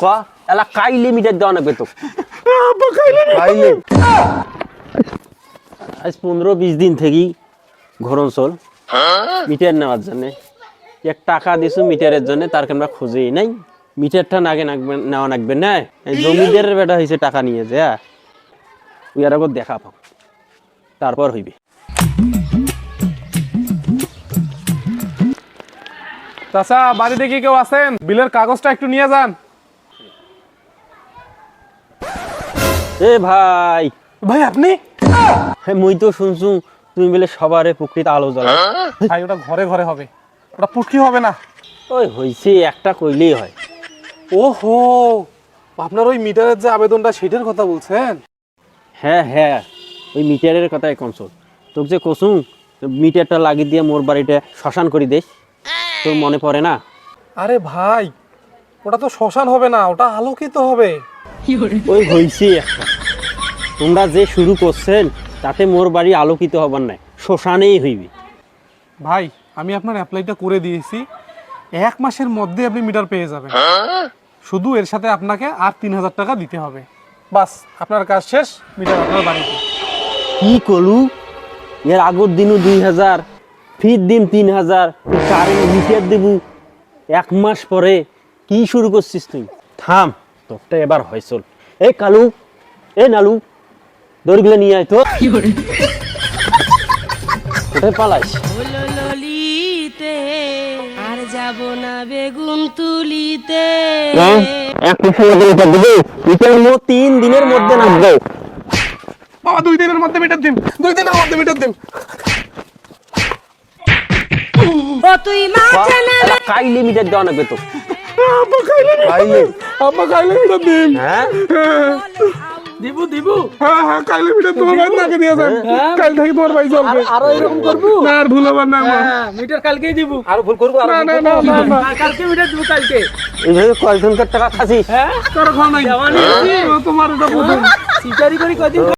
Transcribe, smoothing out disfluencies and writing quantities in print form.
ক এলা কাইলে মিটার দেওয়া লাগবে তো খাইলে আজ 15-20 দিন থেকেই ঘর অঞ্চল মিটার নেওয়ার জন্য এক টাকা দিছু মিটারের জন্য তার আমরা খুঁজেই নাই মিটারটা নাগে নেওয়া লাগবে না এই জমিদারের বেটা হয়েছে টাকা নিয়ে যে ওই আর একবার দেখা পাও তারপর হইবে চাচা বাড়িতে কি কেউ আছেন? বিলের কাগজটা একটু নিয়ে যান। এ ভাই ভাই আপনি? হ্যাঁ মুই তো শুনছু তুমি বলে সবারে পুকুরিতে আলো জ্বালাও ভাই ওটা ঘরে ঘরে হবে, ওটা পুটকি হবে না। ওই হইছে একটা কইলেই হয় ওহো, আপনার ওই মিটারের যে আবেদনটা সেটার কথা বলছেন? হ্যাঁ হ্যাঁ ওই মিটারের কথাই কনসল তোকে যে কসু মিটারটা লাগিয়ে দিয়ে মোর বাড়িটা শ্মশান করে দেশ তোর মনে পড়ে না? আরে ভাই ওটা তো শ্মশান হবে না, ওটা আলোকিত হবে। ওই হইছে একটা তোমরা যে শুরু করছেন তাতে মোর বাড়ি আলোকিত হবার নাই শ্মশানেই হইবে। ভাই আমি আপনার অ্যাপ্লাইটা করে দিয়েছি, 1 মাসের মধ্যে আপনি মিটার পেয়ে যাবেন। শুধু এর সাথে আপনাকে আর 3000 টাকা দিতে হবে, বাস আপনার কাজ শেষ, মিটার আপনার বাড়িতে। কি করলু এর আগর দিনও 2000 ফির দিন 3000 কারেন্ট মিটার দেবু 1 মাস পরে কি শুরু করছিস তুই? থাম তোরটা এবার হয়েছিল। এই কালু এ নালু দড়িগুলো নিয়ে আয় তো কোথায় পালাইস? হলো ললিতে আর যাব না বেগুন তুলিতে। 1 মাসের মধ্যে মিটার দেবো মিটার 3 দিনের মধ্যে নামবো। বাবা 2 দিনের মধ্যে মিটার দিন, 2 দিনের মধ্যে মিটার দিন। ও তুই মাছ না কাইলে মিটার দেওয়া লাগবে তো আব্বা খাইলে মিটার দিন। হ্যাঁ দিবু দিবু হ্যাঁ হ্যাঁ কাইলে মিটার তোমার ভাই নাকে দিয়ে যান, কাল থেকে তোমার ভাই চলবে। আরো এরকম করবো। না আর ভুল হবে না মা। হ্যাঁ, মিটার কালকেই দিবু। আর ভুল করবো আর না না না না না আর কালকে মিটার দিবু কালকে। এইভাবে কয়জনকার টাকা খাসিস? হ্যাঁ তোর খাওয়া নাই, তোমার এটা প্রথম। সিটারি করি কদিন